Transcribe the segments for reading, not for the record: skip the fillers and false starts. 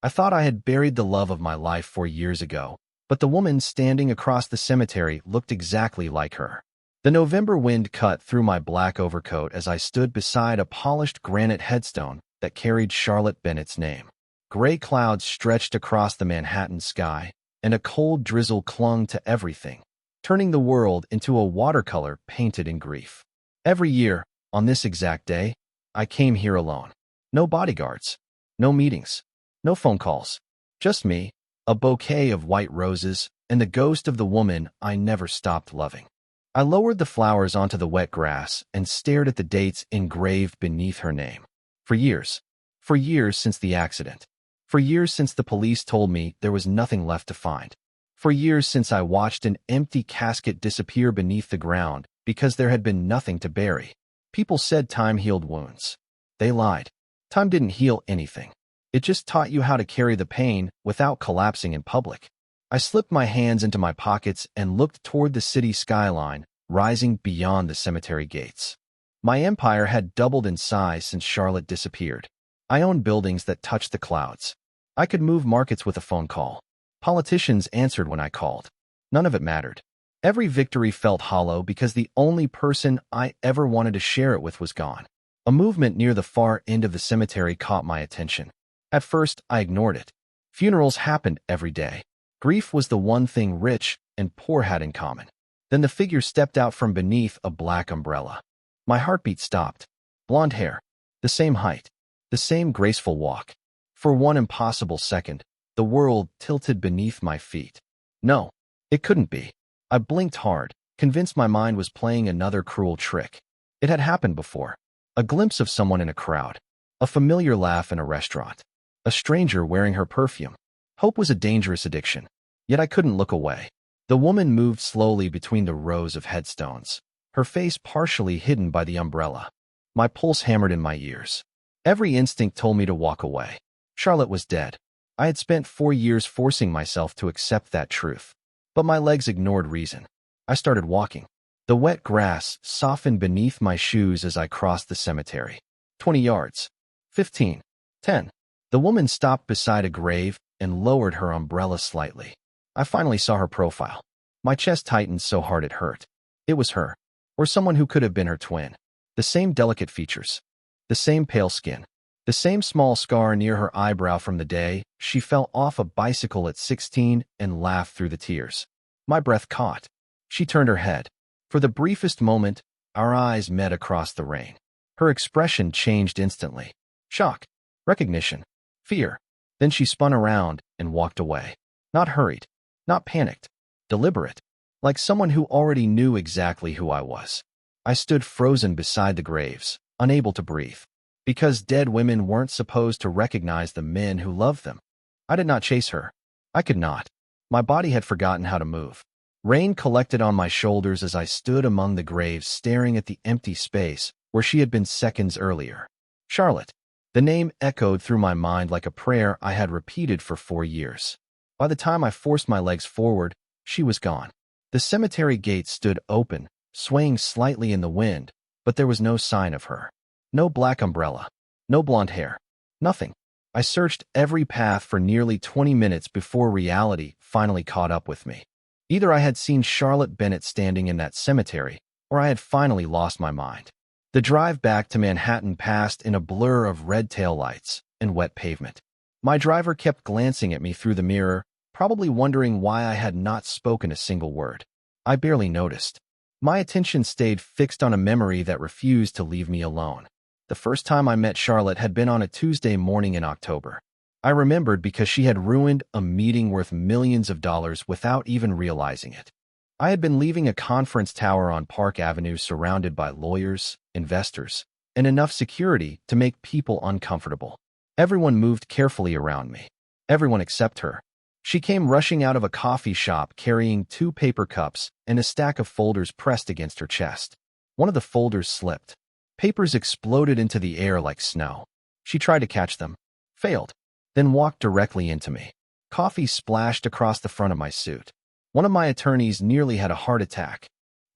I thought I had buried the love of my life 4 years ago, but the woman standing across the cemetery looked exactly like her. The November wind cut through my black overcoat as I stood beside a polished granite headstone that carried Charlotte Bennett's name. Gray clouds stretched across the Manhattan sky, and a cold drizzle clung to everything, turning the world into a watercolor painted in grief. Every year, on this exact day, I came here alone. No bodyguards, no meetings, no phone calls. Just me, a bouquet of white roses, and the ghost of the woman I never stopped loving. I lowered the flowers onto the wet grass and stared at the dates engraved beneath her name. For years since the accident. For years since the police told me there was nothing left to find. For years since I watched an empty casket disappear beneath the ground because there had been nothing to bury. People said time healed wounds. They lied. Time didn't heal anything. It just taught you how to carry the pain without collapsing in public. I slipped my hands into my pockets and looked toward the city skyline, rising beyond the cemetery gates. My empire had doubled in size since Charlotte disappeared. I owned buildings that touched the clouds. I could move markets with a phone call. Politicians answered when I called. None of it mattered. Every victory felt hollow because the only person I ever wanted to share it with was gone. A movement near the far end of the cemetery caught my attention. At first, I ignored it. Funerals happened every day. Grief was the one thing rich and poor had in common. Then the figure stepped out from beneath a black umbrella. My heartbeat stopped. Blonde hair. The same height. The same graceful walk. For one impossible second, the world tilted beneath my feet. No, it couldn't be. I blinked hard, convinced my mind was playing another cruel trick. It had happened before. A glimpse of someone in a crowd. A familiar laugh in a restaurant. A stranger wearing her perfume. Hope was a dangerous addiction. Yet I couldn't look away. The woman moved slowly between the rows of headstones, her face partially hidden by the umbrella. My pulse hammered in my ears. Every instinct told me to walk away. Charlotte was dead. I had spent 4 years forcing myself to accept that truth. But my legs ignored reason. I started walking. The wet grass softened beneath my shoes as I crossed the cemetery. 20 yards. 15. 10. The woman stopped beside a grave and lowered her umbrella slightly. I finally saw her profile. My chest tightened so hard it hurt. It was her, or someone who could have been her twin. The same delicate features. The same pale skin. The same small scar near her eyebrow from the day she fell off a bicycle at 16 and laughed through the tears. My breath caught. She turned her head. For the briefest moment, our eyes met across the rain. Her expression changed instantly. Shock. Recognition. Fear. Then she spun around and walked away. Not hurried. Not panicked. Deliberate. Like someone who already knew exactly who I was. I stood frozen beside the graves, unable to breathe. Because dead women weren't supposed to recognize the men who loved them. I did not chase her. I could not. My body had forgotten how to move. Rain collected on my shoulders as I stood among the graves staring at the empty space where she had been seconds earlier. Charlotte. The name echoed through my mind like a prayer I had repeated for 4 years. By the time I forced my legs forward, she was gone. The cemetery gates stood open, swaying slightly in the wind, but there was no sign of her. No black umbrella. No blonde hair. Nothing. I searched every path for nearly 20 minutes before reality finally caught up with me. Either I had seen Charlotte Bennett standing in that cemetery, or I had finally lost my mind. The drive back to Manhattan passed in a blur of red taillights and wet pavement. My driver kept glancing at me through the mirror, probably wondering why I had not spoken a single word. I barely noticed. My attention stayed fixed on a memory that refused to leave me alone. The first time I met Charlotte had been on a Tuesday morning in October. I remembered because she had ruined a meeting worth millions of dollars without even realizing it. I had been leaving a conference tower on Park Avenue surrounded by lawyers, investors, and enough security to make people uncomfortable. Everyone moved carefully around me. Everyone except her. She came rushing out of a coffee shop carrying 2 paper cups and a stack of folders pressed against her chest. One of the folders slipped. Papers exploded into the air like snow. She tried to catch them, failed, then walked directly into me. Coffee splashed across the front of my suit. One of my attorneys nearly had a heart attack.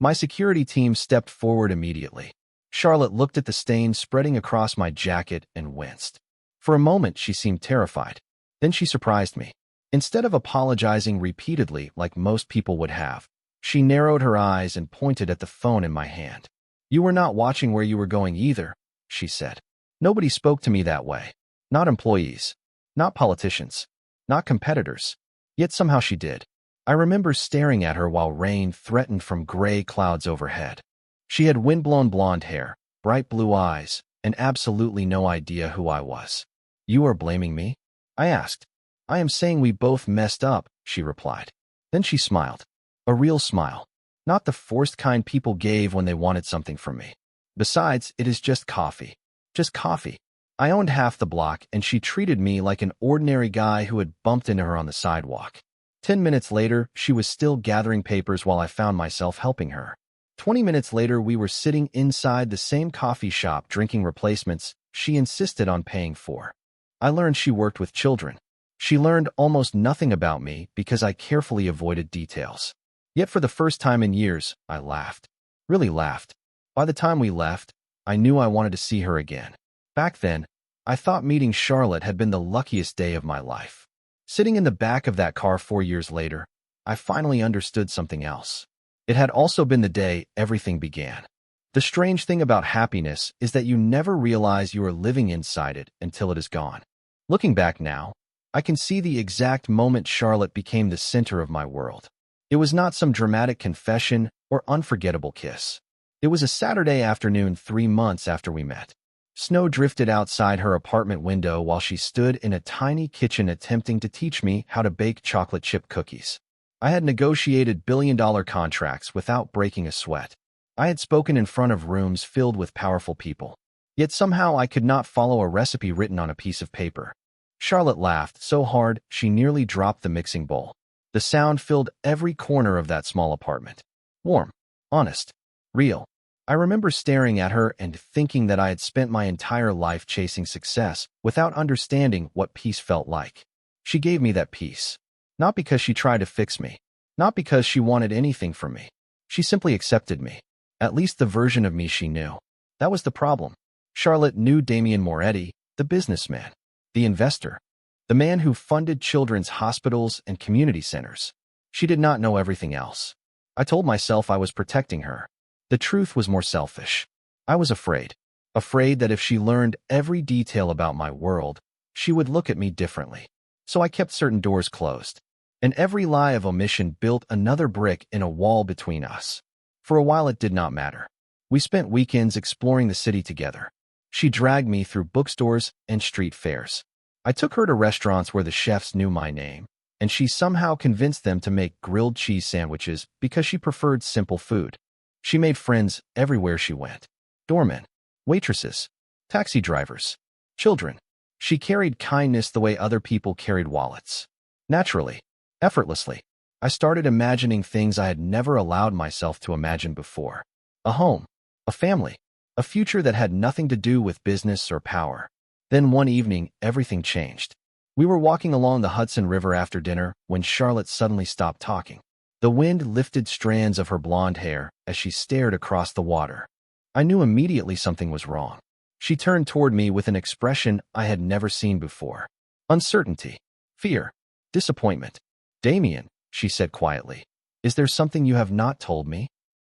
My security team stepped forward immediately. Charlotte looked at the stain spreading across my jacket and winced. For a moment, she seemed terrified. Then she surprised me. Instead of apologizing repeatedly like most people would have, she narrowed her eyes and pointed at the phone in my hand. "You were not watching where you were going either," she said. "Nobody spoke to me that way. Not employees. Not politicians. Not competitors. Yet somehow she did." I remember staring at her while rain threatened from gray clouds overhead. She had windblown blonde hair, bright blue eyes, and absolutely no idea who I was. "You are blaming me?" I asked. "I am saying we both messed up," she replied. Then she smiled. A real smile. Not the forced kind people gave when they wanted something from me. "Besides, it is just coffee. Just coffee." I owned half the block, and she treated me like an ordinary guy who had bumped into her on the sidewalk. 10 minutes later, she was still gathering papers while I found myself helping her. 20 minutes later, we were sitting inside the same coffee shop drinking replacements she insisted on paying for. I learned she worked with children. She learned almost nothing about me because I carefully avoided details. Yet for the first time in years, I laughed. Really laughed. By the time we left, I knew I wanted to see her again. Back then, I thought meeting Charlotte had been the luckiest day of my life. Sitting in the back of that car 4 years later, I finally understood something else. It had also been the day everything began. The strange thing about happiness is that you never realize you are living inside it until it is gone. Looking back now, I can see the exact moment Charlotte became the center of my world. It was not some dramatic confession or unforgettable kiss. It was a Saturday afternoon 3 months after we met. Snow drifted outside her apartment window while she stood in a tiny kitchen attempting to teach me how to bake chocolate chip cookies. I had negotiated billion-dollar contracts without breaking a sweat. I had spoken in front of rooms filled with powerful people. Yet somehow I could not follow a recipe written on a piece of paper. Charlotte laughed so hard she nearly dropped the mixing bowl. The sound filled every corner of that small apartment. Warm, honest, real. I remember staring at her and thinking that I had spent my entire life chasing success without understanding what peace felt like. She gave me that peace. Not because she tried to fix me. Not because she wanted anything from me. She simply accepted me. At least the version of me she knew. That was the problem. Charlotte knew Damien Moretti, the businessman, the investor, the man who funded children's hospitals and community centers. She did not know everything else. I told myself I was protecting her. The truth was more selfish. I was afraid. Afraid that if she learned every detail about my world, she would look at me differently. So I kept certain doors closed. And every lie of omission built another brick in a wall between us. For a while it did not matter. We spent weekends exploring the city together. She dragged me through bookstores and street fairs. I took her to restaurants where the chefs knew my name, and she somehow convinced them to make grilled cheese sandwiches because she preferred simple food. She made friends everywhere she went. Doormen, waitresses, taxi drivers, children. She carried kindness the way other people carried wallets. Naturally, effortlessly, I started imagining things I had never allowed myself to imagine before. A home, a family, a future that had nothing to do with business or power. Then one evening, everything changed. We were walking along the Hudson River after dinner when Charlotte suddenly stopped talking. The wind lifted strands of her blonde hair as she stared across the water. I knew immediately something was wrong. She turned toward me with an expression I had never seen before. Uncertainty, fear, disappointment. "Damien," she said quietly, "is there something you have not told me?"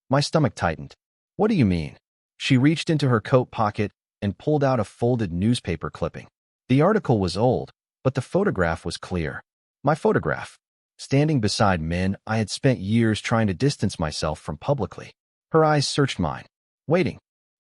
My stomach tightened. "What do you mean?" She reached into her coat pocket and pulled out a folded newspaper clipping. The article was old, but the photograph was clear. My photograph. Standing beside men I had spent years trying to distance myself from publicly. Her eyes searched mine, waiting,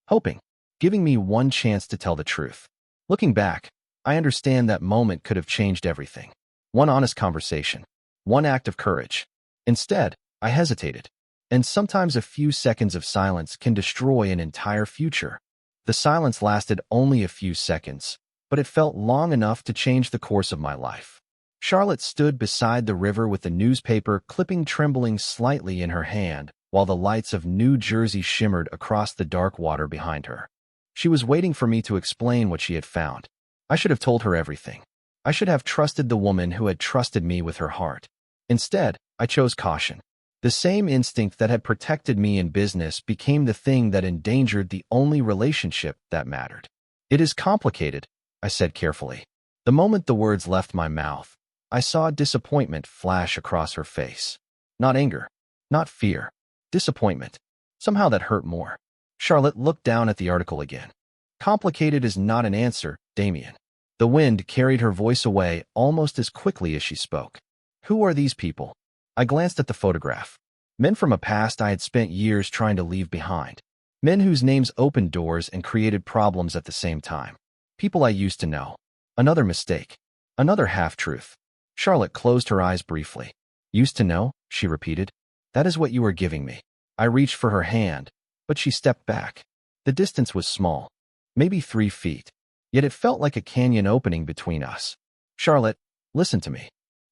hoping, giving me one chance to tell the truth. Looking back, I understand that moment could have changed everything. One honest conversation. One act of courage. Instead, I hesitated. And sometimes a few seconds of silence can destroy an entire future. The silence lasted only a few seconds, but it felt long enough to change the course of my life. Charlotte stood beside the river with the newspaper clipping trembling slightly in her hand, while the lights of New Jersey shimmered across the dark water behind her. She was waiting for me to explain what she had found. I should have told her everything. I should have trusted the woman who had trusted me with her heart. Instead, I chose caution. The same instinct that had protected me in business became the thing that endangered the only relationship that mattered. "It is complicated," I said carefully. The moment the words left my mouth, I saw disappointment flash across her face. Not anger, not fear, disappointment. Somehow that hurt more. Charlotte looked down at the article again. Complicated is not an answer, Damien. The wind carried her voice away almost as quickly as she spoke. Who are these people? I glanced at the photograph. Men from a past I had spent years trying to leave behind. Men whose names opened doors and created problems at the same time. People I used to know. Another mistake. Another half-truth. Charlotte closed her eyes briefly. Used to know, she repeated. That is what you are giving me. I reached for her hand, but she stepped back. The distance was small, maybe 3 feet, yet it felt like a canyon opening between us. Charlotte, listen to me.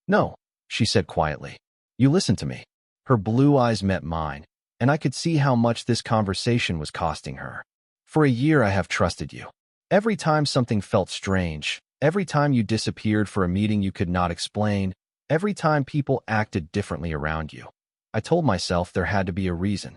No, she said quietly. You listen to me. Her blue eyes met mine, and I could see how much this conversation was costing her. For a year I have trusted you. Every time something felt strange, every time you disappeared for a meeting you could not explain, every time people acted differently around you, I told myself there had to be a reason.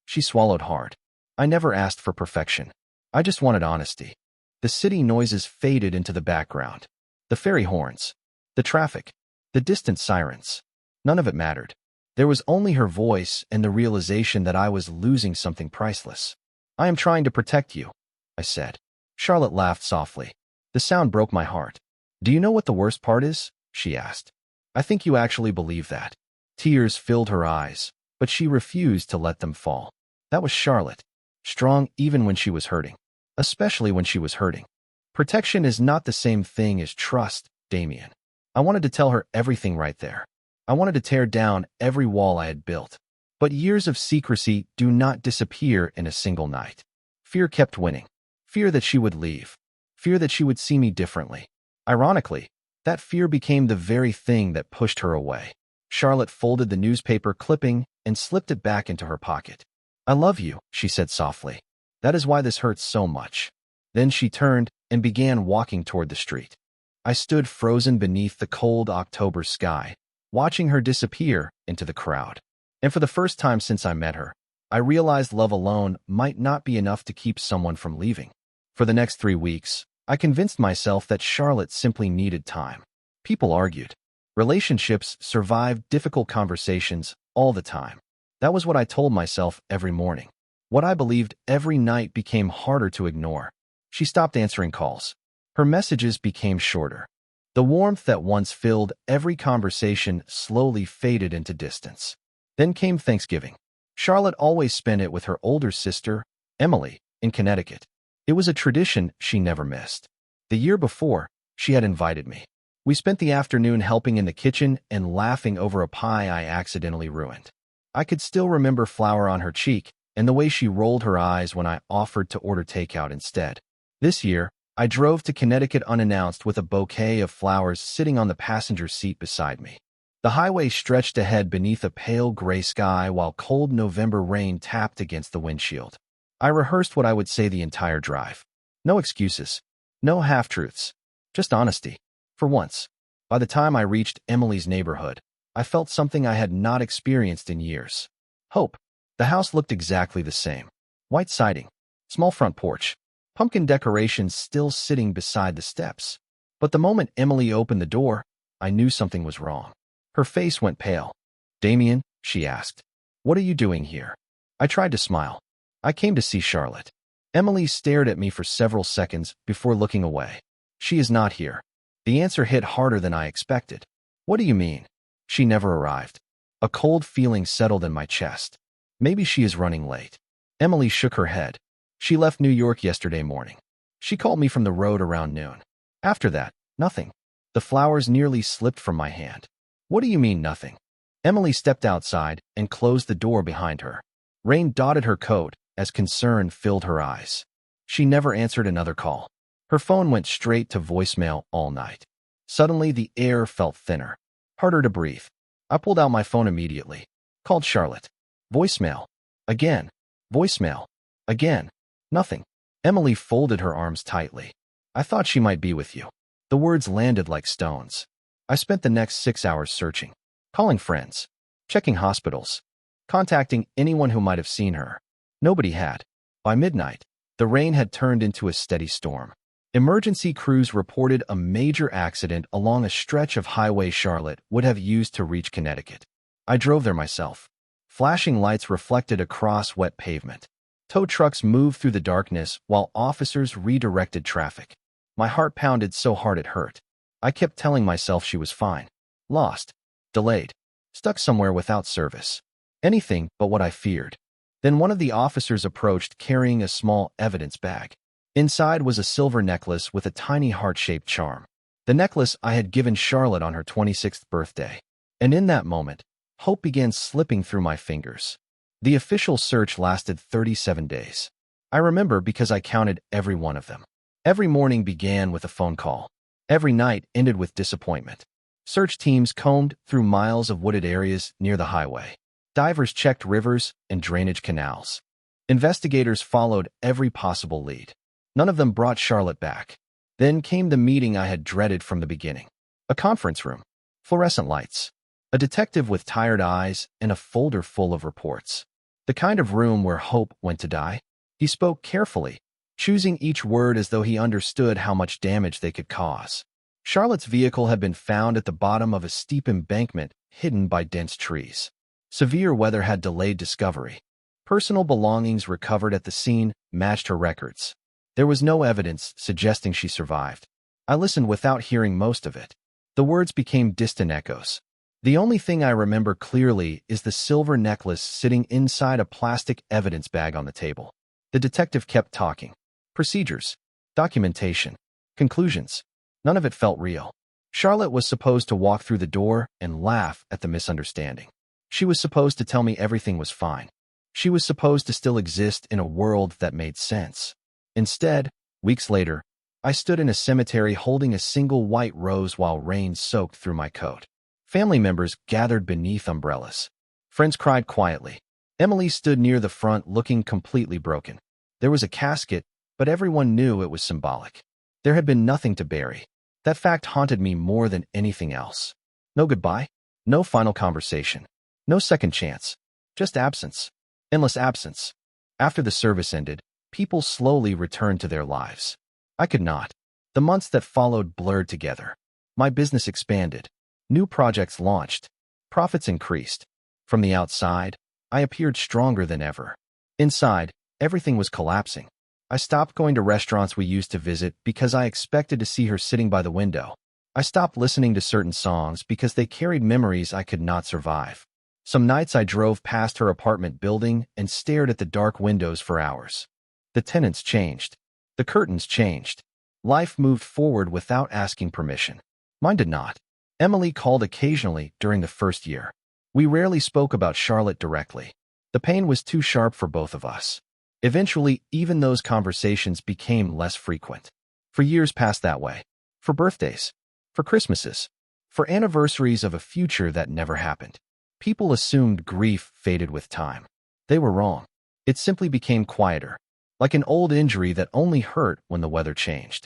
She swallowed hard. I never asked for perfection. I just wanted honesty. The city noises faded into the background. The ferry horns, the traffic, the distant sirens. None of it mattered. There was only her voice and the realization that I was losing something priceless. I am trying to protect you, I said. Charlotte laughed softly. The sound broke my heart. Do you know what the worst part is? She asked. I think you actually believe that. Tears filled her eyes, but she refused to let them fall. That was Charlotte. Strong even when she was hurting. Especially when she was hurting. Protection is not the same thing as trust, Damien. I wanted to tell her everything right there. I wanted to tear down every wall I had built. But years of secrecy do not disappear in a single night. Fear kept winning. Fear that she would leave. Fear that she would see me differently. Ironically, that fear became the very thing that pushed her away. Charlotte folded the newspaper clipping and slipped it back into her pocket. I love you, she said softly. That is why this hurts so much. Then she turned and began walking toward the street. I stood frozen beneath the cold October sky, watching her disappear into the crowd. And for the first time since I met her, I realized love alone might not be enough to keep someone from leaving. For the next 3 weeks, I convinced myself that Charlotte simply needed time. People argued. Relationships survived difficult conversations all the time. That was what I told myself every morning. What I believed every night became harder to ignore. She stopped answering calls. Her messages became shorter. The warmth that once filled every conversation slowly faded into distance. Then came Thanksgiving. Charlotte always spent it with her older sister, Emily, in Connecticut. It was a tradition she never missed. The year before, she had invited me. We spent the afternoon helping in the kitchen and laughing over a pie I accidentally ruined. I could still remember flour on her cheek and the way she rolled her eyes when I offered to order takeout instead. This year, I drove to Connecticut unannounced with a bouquet of flowers sitting on the passenger seat beside me. The highway stretched ahead beneath a pale gray sky while cold November rain tapped against the windshield. I rehearsed what I would say the entire drive. No excuses. No half-truths. Just honesty. For once. By the time I reached Emily's neighborhood, I felt something I had not experienced in years. Hope. The house looked exactly the same. White siding. Small front porch. Pumpkin decorations still sitting beside the steps. But the moment Emily opened the door, I knew something was wrong. Her face went pale. Damien, she asked. What are you doing here? I tried to smile. I came to see Charlotte. Emily stared at me for several seconds before looking away. She is not here. The answer hit harder than I expected. What do you mean? She never arrived. A cold feeling settled in my chest. Maybe she is running late. Emily shook her head. She left New York yesterday morning. She called me from the road around noon. After that, nothing. The flowers nearly slipped from my hand. What do you mean, nothing? Emily stepped outside and closed the door behind her. Rain dotted her coat as concern filled her eyes. She never answered another call. Her phone went straight to voicemail all night. Suddenly, the air felt thinner, harder to breathe. I pulled out my phone immediately. Called Charlotte. Voicemail. Again. Voicemail. Again. Nothing. Emily folded her arms tightly. I thought she might be with you. The words landed like stones. I spent the next 6 hours searching, calling friends, checking hospitals, contacting anyone who might have seen her. Nobody had. By midnight, the rain had turned into a steady storm. Emergency crews reported a major accident along a stretch of highway Charlotte would have used to reach Connecticut. I drove there myself. Flashing lights reflected across wet pavement. Tow trucks moved through the darkness while officers redirected traffic. My heart pounded so hard it hurt. I kept telling myself she was fine. Lost. Delayed. Stuck somewhere without service. Anything but what I feared. Then one of the officers approached carrying a small evidence bag. Inside was a silver necklace with a tiny heart-shaped charm. The necklace I had given Charlotte on her 26th birthday. And in that moment, hope began slipping through my fingers. The official search lasted 37 days. I remember because I counted every one of them. Every morning began with a phone call. Every night ended with disappointment. Search teams combed through miles of wooded areas near the highway. Divers checked rivers and drainage canals. Investigators followed every possible lead. None of them brought Charlotte back. Then came the meeting I had dreaded from the beginning. A conference room. Fluorescent lights. A detective with tired eyes and a folder full of reports. The kind of room where hope went to die. He spoke carefully, choosing each word as though he understood how much damage they could cause. Charlotte's vehicle had been found at the bottom of a steep embankment hidden by dense trees. Severe weather had delayed discovery. Personal belongings recovered at the scene matched her records. There was no evidence suggesting she survived. I listened without hearing most of it. The words became distant echoes. The only thing I remember clearly is the silver necklace sitting inside a plastic evidence bag on the table. The detective kept talking. Procedures. Documentation. Conclusions. None of it felt real. Charlotte was supposed to walk through the door and laugh at the misunderstanding. She was supposed to tell me everything was fine. She was supposed to still exist in a world that made sense. Instead, weeks later, I stood in a cemetery holding a single white rose while rain soaked through my coat. Family members gathered beneath umbrellas. Friends cried quietly. Emily stood near the front looking completely broken. There was a casket, but everyone knew it was symbolic. There had been nothing to bury. That fact haunted me more than anything else. No goodbye. No final conversation. No second chance. Just absence. Endless absence. After the service ended, people slowly returned to their lives. I could not. The months that followed blurred together. My business expanded. New projects launched. Profits increased. From the outside, I appeared stronger than ever. Inside, everything was collapsing. I stopped going to restaurants we used to visit because I expected to see her sitting by the window. I stopped listening to certain songs because they carried memories I could not survive. Some nights I drove past her apartment building and stared at the dark windows for hours. The tenants changed. The curtains changed. Life moved forward without asking permission. Mine did not. Emily called occasionally during the first year. We rarely spoke about Charlotte directly. The pain was too sharp for both of us. Eventually, even those conversations became less frequent. For years passed that way. For birthdays. For Christmases. For anniversaries of a future that never happened. People assumed grief faded with time. They were wrong. It simply became quieter. Like an old injury that only hurt when the weather changed.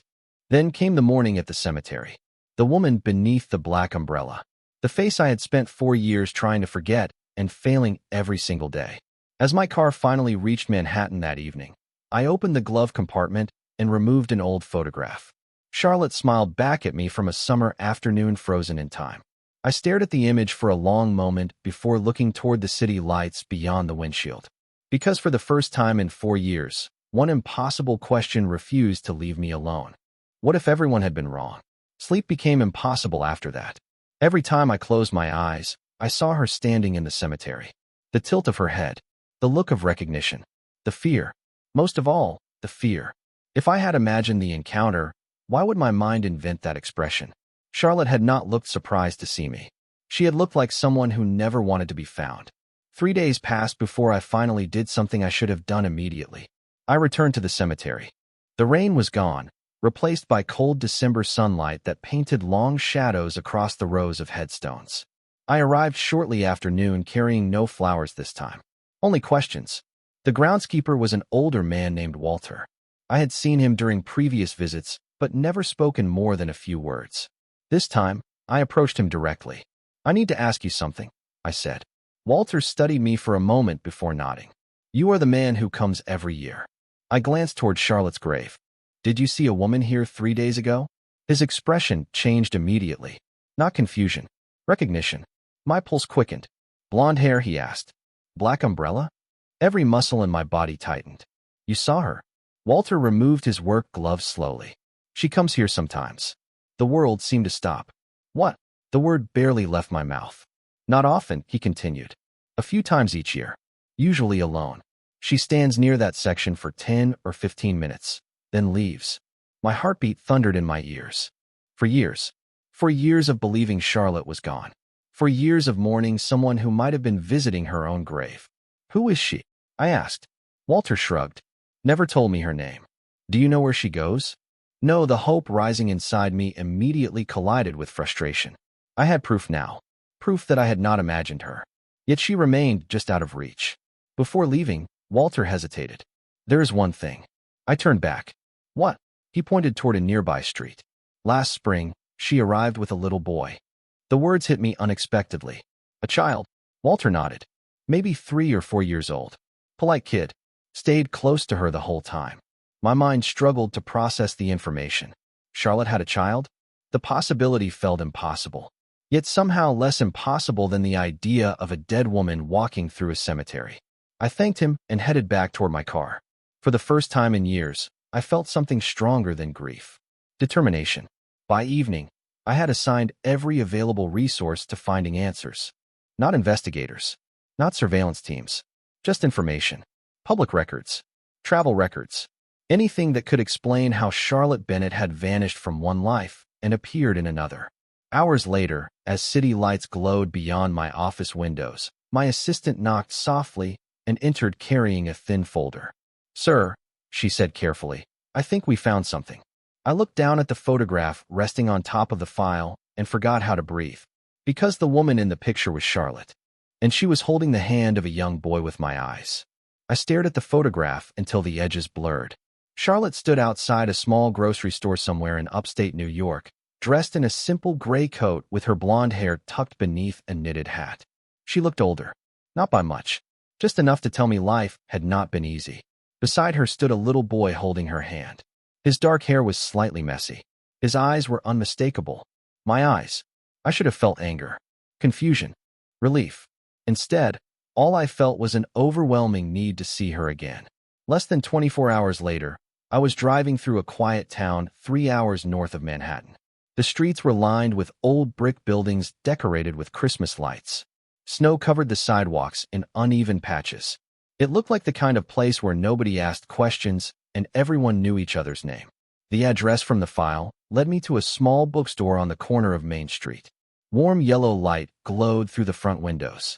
Then came the morning at the cemetery. The woman beneath the black umbrella. The face I had spent 4 years trying to forget and failing every single day. As my car finally reached Manhattan that evening, I opened the glove compartment and removed an old photograph. Charlotte smiled back at me from a summer afternoon frozen in time. I stared at the image for a long moment before looking toward the city lights beyond the windshield. Because for the first time in 4 years, one impossible question refused to leave me alone. What if everyone had been wrong? Sleep became impossible after that. Every time I closed my eyes, I saw her standing in the cemetery. The tilt of her head. The look of recognition. The fear. Most of all, the fear. If I had imagined the encounter, why would my mind invent that expression? Charlotte had not looked surprised to see me. She had looked like someone who never wanted to be found. 3 days passed before I finally did something I should have done immediately. I returned to the cemetery. The rain was gone, replaced by cold December sunlight that painted long shadows across the rows of headstones. I arrived shortly after noon carrying no flowers this time. Only questions. The groundskeeper was an older man named Walter. I had seen him during previous visits, but never spoken more than a few words. This time, I approached him directly. "I need to ask you something," I said. Walter studied me for a moment before nodding. "You are the man who comes every year." I glanced toward Charlotte's grave. Did you see a woman here 3 days ago? His expression changed immediately. Not confusion. Recognition. My pulse quickened. Blonde hair, he asked. Black umbrella? Every muscle in my body tightened. You saw her? Walter removed his work gloves slowly. She comes here sometimes. The world seemed to stop. What? The word barely left my mouth. Not often, he continued. A few times each year. Usually alone. She stands near that section for 10 or 15 minutes, then leaves. My heartbeat thundered in my ears. For years. For years of believing Charlotte was gone. For years of mourning someone who might have been visiting her own grave. Who is she? I asked. Walter shrugged. Never told me her name. Do you know where she goes? No, the hope rising inside me immediately collided with frustration. I had proof now. Proof that I had not imagined her. Yet she remained just out of reach. Before leaving, Walter hesitated. There is one thing. I turned back. What? He pointed toward a nearby street. Last spring, she arrived with a little boy. The words hit me unexpectedly. A child. Walter nodded. Maybe 3 or 4 years old. Polite kid. Stayed close to her the whole time. My mind struggled to process the information. Charlotte had a child? The possibility felt impossible. Yet somehow less impossible than the idea of a dead woman walking through a cemetery. I thanked him and headed back toward my car. For the first time in years, I felt something stronger than grief. Determination. By evening, I had assigned every available resource to finding answers. Not investigators. Not surveillance teams. Just information. Public records. Travel records. Anything that could explain how Charlotte Bennett had vanished from one life and appeared in another. Hours later, as city lights glowed beyond my office windows, my assistant knocked softly and entered carrying a thin folder. Sir, she said carefully, I think we found something. I looked down at the photograph resting on top of the file and forgot how to breathe. Because the woman in the picture was Charlotte, and she was holding the hand of a young boy with my eyes. I stared at the photograph until the edges blurred. Charlotte stood outside a small grocery store somewhere in upstate New York, dressed in a simple gray coat with her blonde hair tucked beneath a knitted hat. She looked older. Not by much. Just enough to tell me life had not been easy. Beside her stood a little boy holding her hand. His dark hair was slightly messy. His eyes were unmistakable. My eyes. I should have felt anger, confusion, relief. Instead, all I felt was an overwhelming need to see her again. Less than 24 hours later, I was driving through a quiet town 3 hours north of Manhattan. The streets were lined with old brick buildings decorated with Christmas lights. Snow covered the sidewalks in uneven patches. It looked like the kind of place where nobody asked questions and everyone knew each other's name. The address from the file led me to a small bookstore on the corner of Main Street. Warm yellow light glowed through the front windows.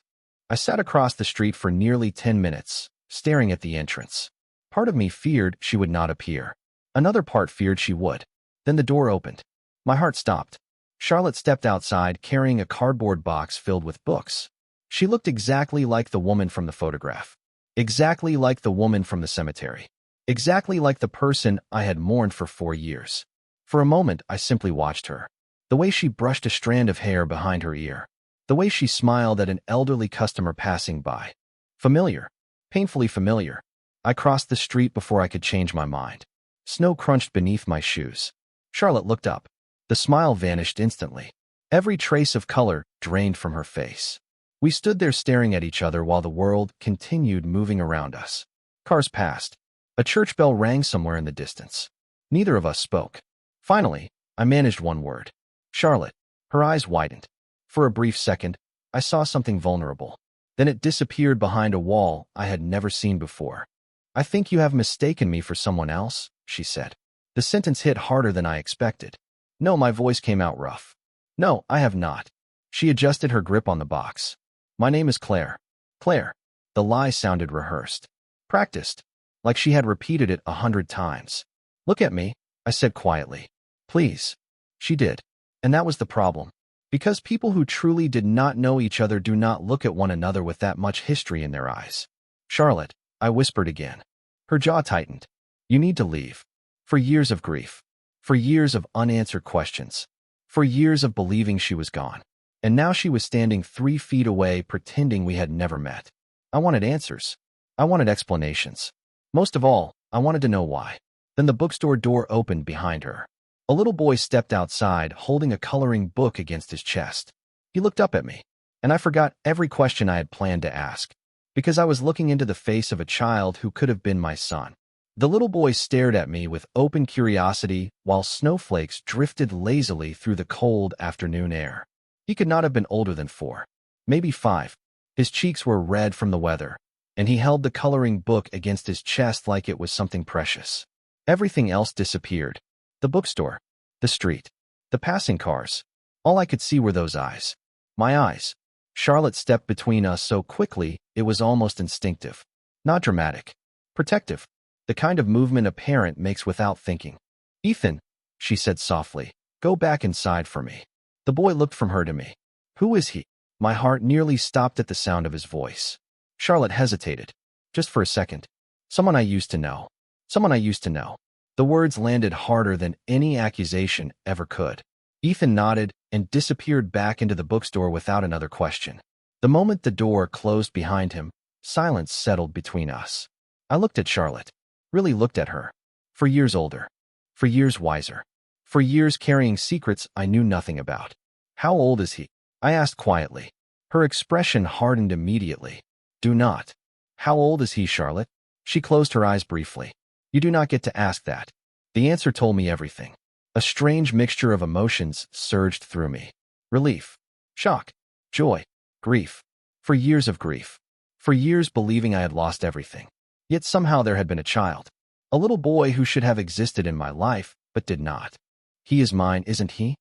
I sat across the street for nearly 10 minutes, staring at the entrance. Part of me feared she would not appear. Another part feared she would. Then the door opened. My heart stopped. Charlotte stepped outside carrying a cardboard box filled with books. She looked exactly like the woman from the photograph. Exactly like the woman from the cemetery. Exactly like the person I had mourned for 4 years. For a moment, I simply watched her. The way she brushed a strand of hair behind her ear. The way she smiled at an elderly customer passing by. Familiar. Painfully familiar. I crossed the street before I could change my mind. Snow crunched beneath my shoes. Charlotte looked up. The smile vanished instantly. Every trace of color drained from her face. We stood there staring at each other while the world continued moving around us. Cars passed. A church bell rang somewhere in the distance. Neither of us spoke. Finally, I managed one word. Charlotte. Her eyes widened. For a brief second, I saw something vulnerable. Then it disappeared behind a wall I had never seen before. I think you have mistaken me for someone else, she said. The sentence hit harder than I expected. No, my voice came out rough. No, I have not. She adjusted her grip on the box. My name is Claire. Claire. The lie sounded rehearsed. Practiced. Like she had repeated it 100 times. Look at me, I said quietly. Please. She did. And that was the problem. Because people who truly did not know each other do not look at one another with that much history in their eyes. Charlotte, I whispered again. Her jaw tightened. You need to leave. For years of grief. For years of unanswered questions. For years of believing she was gone. And now she was standing 3 feet away pretending we had never met. I wanted answers. I wanted explanations. Most of all, I wanted to know why. Then the bookstore door opened behind her. A little boy stepped outside, holding a coloring book against his chest. He looked up at me, and I forgot every question I had planned to ask, because I was looking into the face of a child who could have been my son. The little boy stared at me with open curiosity while snowflakes drifted lazily through the cold afternoon air. He could not have been older than 4, maybe 5. His cheeks were red from the weather, and he held the coloring book against his chest like it was something precious. Everything else disappeared. The bookstore, the street, the passing cars. All I could see were those eyes. My eyes. Charlotte stepped between us so quickly it was almost instinctive. Not dramatic. Protective. The kind of movement a parent makes without thinking. "Ethan," she said softly, "go back inside for me." The boy looked from her to me. "Who is he?" My heart nearly stopped at the sound of his voice. Charlotte hesitated. "Just for a second. Someone I used to know. Someone I used to know." The words landed harder than any accusation ever could. Ethan nodded and disappeared back into the bookstore without another question. The moment the door closed behind him, silence settled between us. I looked at Charlotte. Really looked at her. For years older. For years wiser. For years carrying secrets I knew nothing about. "How old is he?" I asked quietly. Her expression hardened immediately. "Do not." "How old is he, Charlotte?" She closed her eyes briefly. "You do not get to ask that." The answer told me everything. A strange mixture of emotions surged through me. Relief, shock, joy, grief. For years of grief. For years believing I had lost everything. Yet somehow there had been a child. A little boy who should have existed in my life, but did not. "He is mine, isn't he?"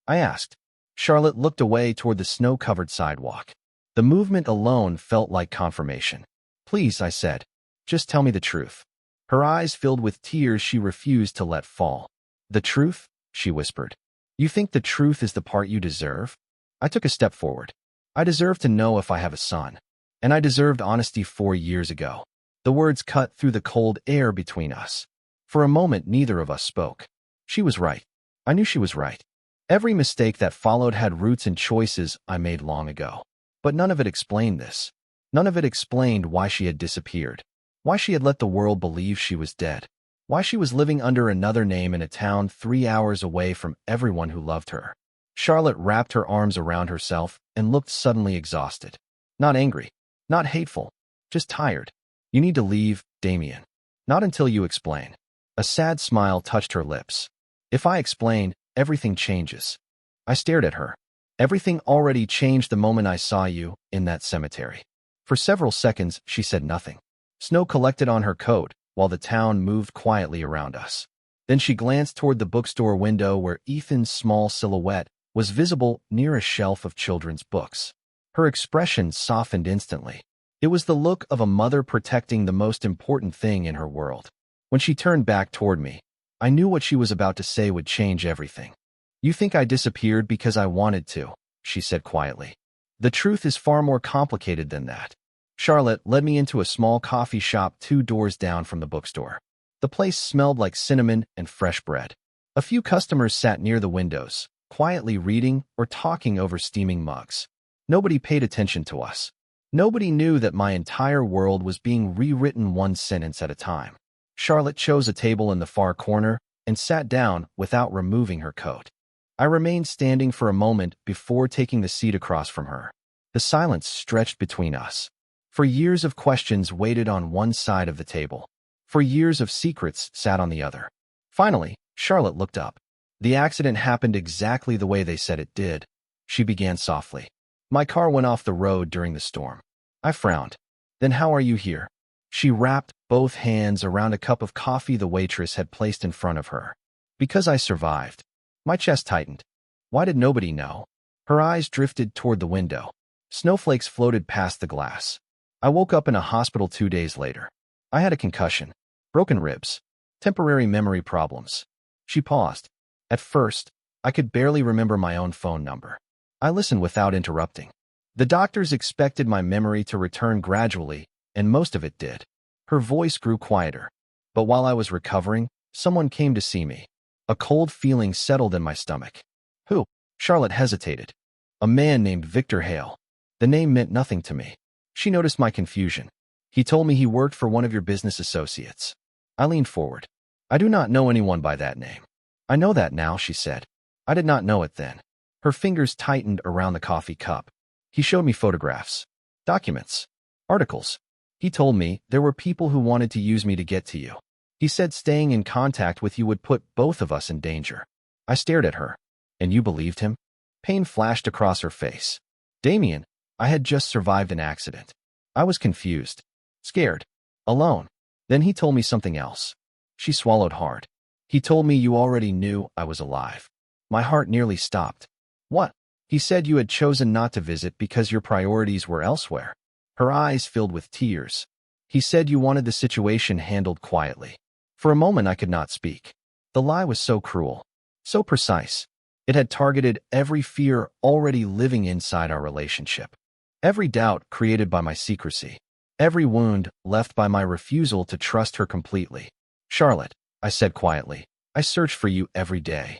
I asked. Charlotte looked away toward the snow-covered sidewalk. The movement alone felt like confirmation. "Please," I said. "Just tell me the truth." Her eyes filled with tears she refused to let fall. "The truth?" she whispered. "You think the truth is the part you deserve?" I took a step forward. "I deserve to know if I have a son. And I deserved honesty 4 years ago." The words cut through the cold air between us. For a moment, neither of us spoke. She was right. I knew she was right. Every mistake that followed had roots in choices I made long ago. But none of it explained this. None of it explained why she had disappeared. Why she had let the world believe she was dead. Why she was living under another name in a town 3 hours away from everyone who loved her. Charlotte wrapped her arms around herself and looked suddenly exhausted. Not angry. Not hateful. Just tired. "You need to leave, Damien. Not until you explain." A sad smile touched her lips. "If I explain, everything changes." I stared at her. "Everything already changed the moment I saw you in that cemetery." For several seconds, she said nothing. Snow collected on her coat while the town moved quietly around us. Then she glanced toward the bookstore window where Ethan's small silhouette was visible near a shelf of children's books. Her expression softened instantly. It was the look of a mother protecting the most important thing in her world. When she turned back toward me, I knew what she was about to say would change everything. "You think I disappeared because I wanted to," she said quietly. "The truth is far more complicated than that." Charlotte led me into a small coffee shop 2 doors down from the bookstore. The place smelled like cinnamon and fresh bread. A few customers sat near the windows, quietly reading or talking over steaming mugs. Nobody paid attention to us. Nobody knew that my entire world was being rewritten one sentence at a time. Charlotte chose a table in the far corner and sat down without removing her coat. I remained standing for a moment before taking the seat across from her. The silence stretched between us. For years of questions waited on one side of the table. For years of secrets sat on the other. Finally, Charlotte looked up. "The accident happened exactly the way they said it did," she began softly. "My car went off the road during the storm." I frowned. "Then how are you here?" She wrapped both hands around a cup of coffee the waitress had placed in front of her. "Because I survived." My chest tightened. Why did nobody know? Her eyes drifted toward the window. Snowflakes floated past the glass. "I woke up in a hospital 2 days later. I had a concussion. Broken ribs. Temporary memory problems." She paused. At first, I could barely remember my own phone number. I listened without interrupting. The doctors expected my memory to return gradually, and most of it did. Her voice grew quieter. But while I was recovering, someone came to see me. A cold feeling settled in my stomach. "Who?" Charlotte hesitated. "A man named Victor Hale." The name meant nothing to me. She noticed my confusion. "He told me he worked for one of your business associates." I leaned forward. I do not know anyone by that name. I know that now, she said. I did not know it then. Her fingers tightened around the coffee cup. He showed me photographs, documents, articles. He told me there were people who wanted to use me to get to you. He said staying in contact with you would put both of us in danger. I stared at her. And you believed him? Pain flashed across her face. Damien, I had just survived an accident. I was confused, scared, alone. Then he told me something else. She swallowed hard. He told me you already knew I was alive. My heart nearly stopped. What? He said you had chosen not to visit because your priorities were elsewhere. Her eyes filled with tears. He said you wanted the situation handled quietly. For a moment I could not speak. The lie was so cruel, so precise. It had targeted every fear already living inside our relationship. Every doubt created by my secrecy. Every wound left by my refusal to trust her completely. Charlotte, I said quietly, I search for you every day.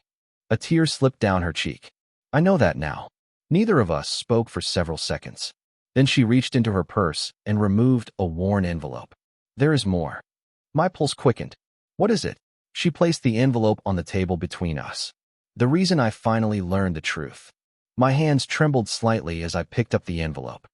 A tear slipped down her cheek. I know that now. Neither of us spoke for several seconds. Then she reached into her purse and removed a worn envelope. There is more. My pulse quickened. What is it? She placed the envelope on the table between us. The reason I finally learned the truth. My hands trembled slightly as I picked up the envelope.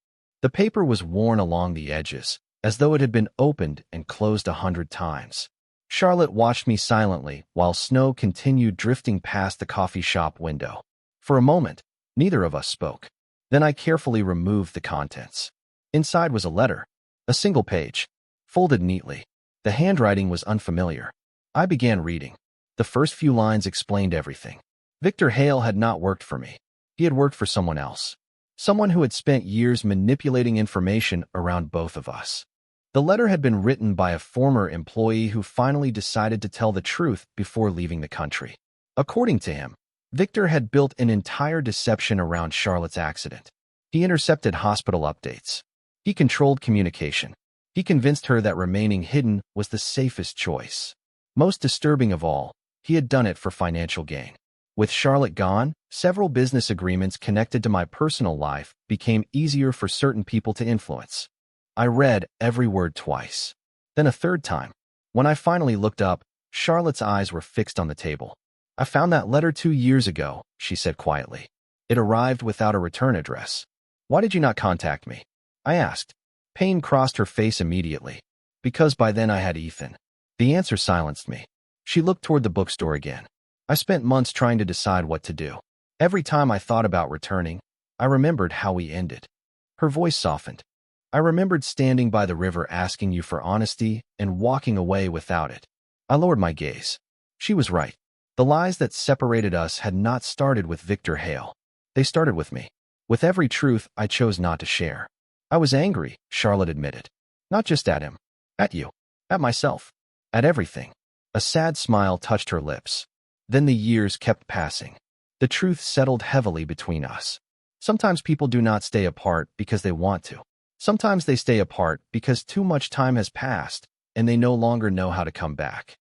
The paper was worn along the edges, as though it had been opened and closed 100 times. Charlotte watched me silently while snow continued drifting past the coffee shop window. For a moment, neither of us spoke. Then I carefully removed the contents. Inside was a letter, a single page, folded neatly. The handwriting was unfamiliar. I began reading. The first few lines explained everything. Victor Hale had not worked for me. He had worked for someone else. Someone who had spent years manipulating information around both of us. The letter had been written by a former employee who finally decided to tell the truth before leaving the country. According to him, Victor had built an entire deception around Charlotte's accident. He intercepted hospital updates. He controlled communication. He convinced her that remaining hidden was the safest choice. Most disturbing of all, he had done it for financial gain. With Charlotte gone, several business agreements connected to my personal life became easier for certain people to influence. I read every word twice. Then a third time. When I finally looked up, Charlotte's eyes were fixed on the table. I found that letter 2 years ago, she said quietly. It arrived without a return address. Why did you not contact me? I asked. Pain crossed her face immediately. Because by then I had Ethan. The answer silenced me. She looked toward the bookstore again. I spent months trying to decide what to do. Every time I thought about returning, I remembered how we ended. Her voice softened. I remembered standing by the river asking you for honesty and walking away without it. I lowered my gaze. She was right. The lies that separated us had not started with Victor Hale. They started with me. With every truth I chose not to share. I was angry, Charlotte admitted. Not just at him. At you. At myself. At everything. A sad smile touched her lips. Then the years kept passing. The truth settled heavily between us. Sometimes people do not stay apart because they want to. Sometimes they stay apart because too much time has passed and they no longer know how to come back.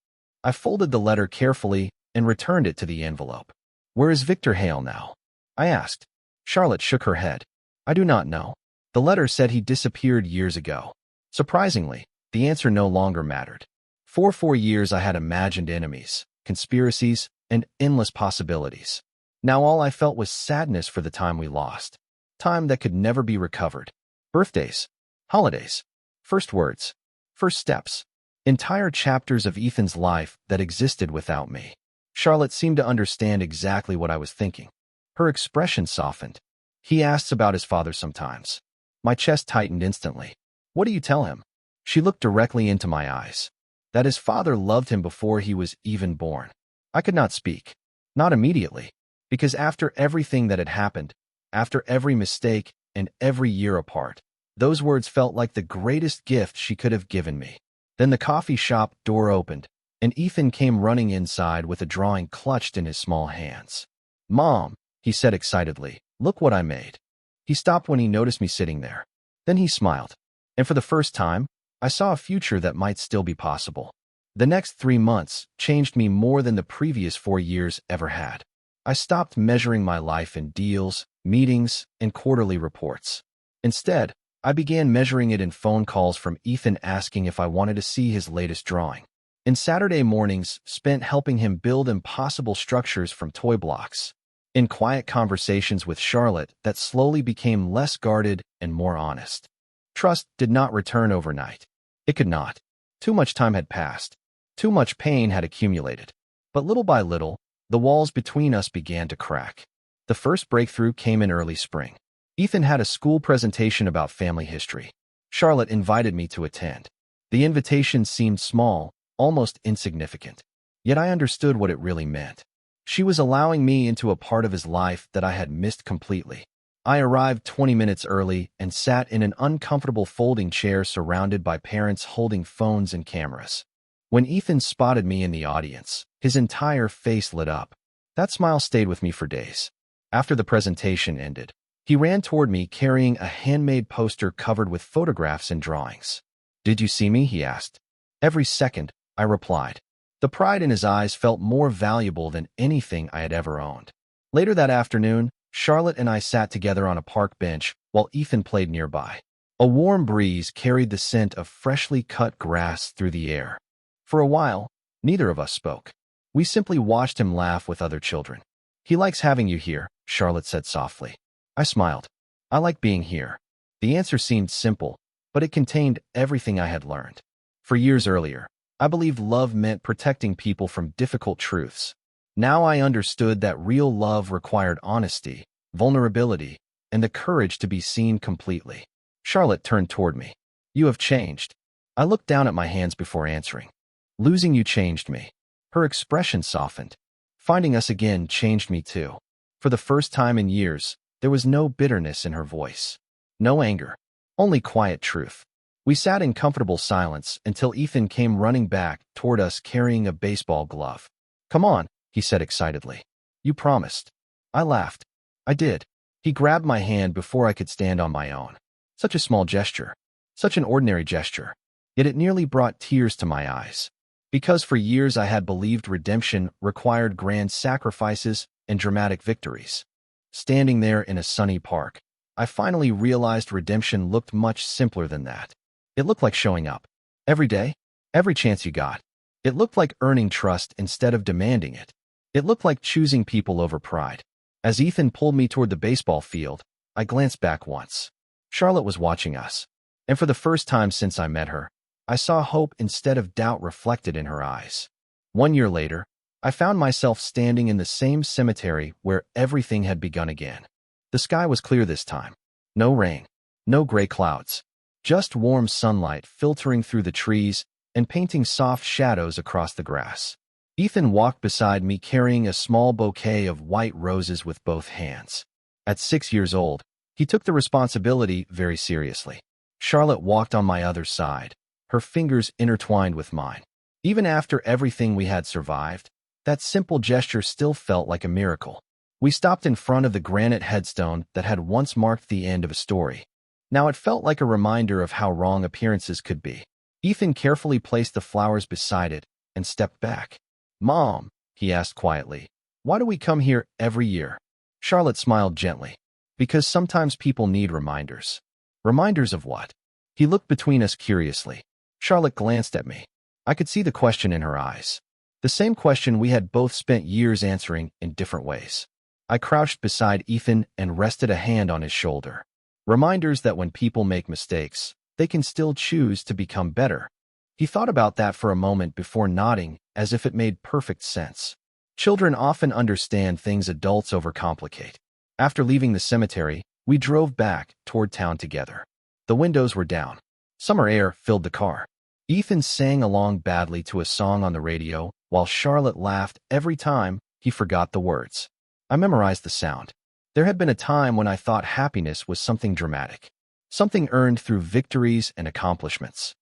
I folded the letter carefully and returned it to the envelope. Where is Victor Hale now? I asked. Charlotte shook her head. I do not know. The letter said he disappeared years ago. Surprisingly, the answer no longer mattered. For 4 years I had imagined enemies, conspiracies, and endless possibilities. Now all I felt was sadness for the time we lost. Time that could never be recovered. Birthdays, holidays, first words, first steps. Entire chapters of Ethan's life that existed without me. Charlotte seemed to understand exactly what I was thinking. Her expression softened. He asks about his father sometimes. My chest tightened instantly. What do you tell him? She looked directly into my eyes. That his father loved him before he was even born. I could not speak. Not immediately. Because after everything that had happened, after every mistake and every year apart, those words felt like the greatest gift she could have given me. Then the coffee shop door opened, and Ethan came running inside with a drawing clutched in his small hands. Mom, he said excitedly, look what I made. He stopped when he noticed me sitting there. Then he smiled. And for the first time, I saw a future that might still be possible. The next 3 months changed me more than the previous 4 years ever had. I stopped measuring my life in deals, meetings, and quarterly reports. Instead, I began measuring it in phone calls from Ethan asking if I wanted to see his latest drawing. and Saturday mornings spent helping him build impossible structures from toy blocks. In quiet conversations with Charlotte that slowly became less guarded and more honest. Trust did not return overnight. It could not. Too much time had passed. Too much pain had accumulated. But little by little, the walls between us began to crack. The first breakthrough came in early spring. Ethan had a school presentation about family history. Charlotte invited me to attend. The invitation seemed small, almost insignificant. Yet I understood what it really meant. She was allowing me into a part of his life that I had missed completely. I arrived 20 minutes early and sat in an uncomfortable folding chair surrounded by parents holding phones and cameras. When Ethan spotted me in the audience, his entire face lit up. That smile stayed with me for days. After the presentation ended, he ran toward me carrying a handmade poster covered with photographs and drawings. "Did you see me?" he asked. "Every second," I replied. The pride in his eyes felt more valuable than anything I had ever owned. Later that afternoon, Charlotte and I sat together on a park bench while Ethan played nearby. A warm breeze carried the scent of freshly cut grass through the air. For a while, neither of us spoke. We simply watched him laugh with other children. "He likes having you here," Charlotte said softly. I smiled. "I like being here." The answer seemed simple, but it contained everything I had learned. For years earlier, I believed love meant protecting people from difficult truths. Now I understood that real love required honesty, vulnerability, and the courage to be seen completely. Charlotte turned toward me. "You have changed." I looked down at my hands before answering. "Losing you changed me." Her expression softened. "Finding us again changed me too." For the first time in years, there was no bitterness in her voice. No anger. Only quiet truth. We sat in comfortable silence until Ethan came running back toward us carrying a baseball glove. "Come on," he said excitedly. "You promised." I laughed. "I did." He grabbed my hand before I could stand on my own. Such a small gesture. Such an ordinary gesture. Yet it nearly brought tears to my eyes. Because for years I had believed redemption required grand sacrifices and dramatic victories. Standing there in a sunny park, I finally realized redemption looked much simpler than that. It looked like showing up. Every day, every chance you got. It looked like earning trust instead of demanding it. It looked like choosing people over pride. As Ethan pulled me toward the baseball field, I glanced back once. Charlotte was watching us. And for the first time since I met her, I saw hope instead of doubt reflected in her eyes. 1 year later, I found myself standing in the same cemetery where everything had begun again. The sky was clear this time. No rain. No gray clouds. Just warm sunlight filtering through the trees and painting soft shadows across the grass. Ethan walked beside me carrying a small bouquet of white roses with both hands. At 6 years old, he took the responsibility very seriously. Charlotte walked on my other side, her fingers intertwined with mine. Even after everything we had survived, that simple gesture still felt like a miracle. We stopped in front of the granite headstone that had once marked the end of a story. Now it felt like a reminder of how wrong appearances could be. Ethan carefully placed the flowers beside it and stepped back. "Mom," he asked quietly, "why do we come here every year?" Charlotte smiled gently. "Because sometimes people need reminders." "Reminders of what?" He looked between us curiously. Charlotte glanced at me. I could see the question in her eyes. The same question we had both spent years answering in different ways. I crouched beside Ethan and rested a hand on his shoulder. Reminders that when people make mistakes, they can still choose to become better. He thought about that for a moment before nodding, as if it made perfect sense. Children often understand things adults overcomplicate. After leaving the cemetery, we drove back toward town together. The windows were down. Summer air filled the car. Ethan sang along badly to a song on the radio, while Charlotte laughed every time he forgot the words. I memorized the sound. There had been a time when I thought happiness was something dramatic, something earned through victories and accomplishments.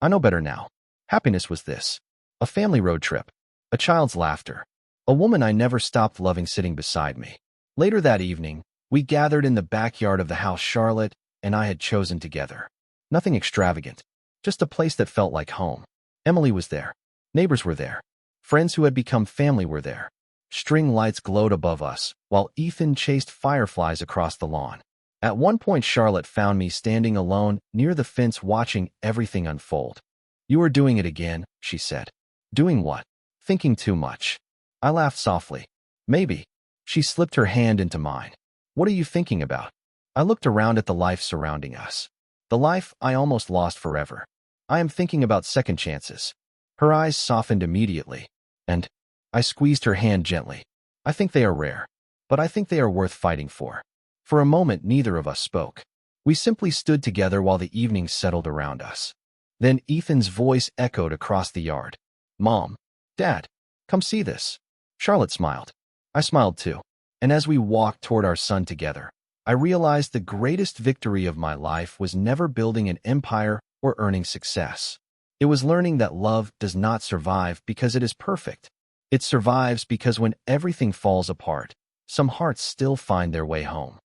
I know better now. Happiness was this: a family road trip, a child's laughter, a woman I never stopped loving sitting beside me. Later that evening, we gathered in the backyard of the house Charlotte and I had chosen together. Nothing extravagant, just a place that felt like home. Emily was there. Neighbors were there. Friends who had become family were there. String lights glowed above us, while Ethan chased fireflies across the lawn. At one point, Charlotte found me standing alone near the fence watching everything unfold. "You are doing it again," she said. Doing what? Thinking too much. I laughed softly. Maybe. She slipped her hand into mine. What are you thinking about? I looked around at the life surrounding us. The life I almost lost forever. I am thinking about second chances. Her eyes softened immediately. And I squeezed her hand gently. I think they are rare, but I think they are worth fighting for. For a moment, neither of us spoke. We simply stood together while the evening settled around us. Then Ethan's voice echoed across the yard. Mom, Dad, come see this. Charlotte smiled. I smiled too. And as we walked toward our son together, I realized the greatest victory of my life was never building an empire or earning success. It was learning that love does not survive because it is perfect. It survives because when everything falls apart, some hearts still find their way home.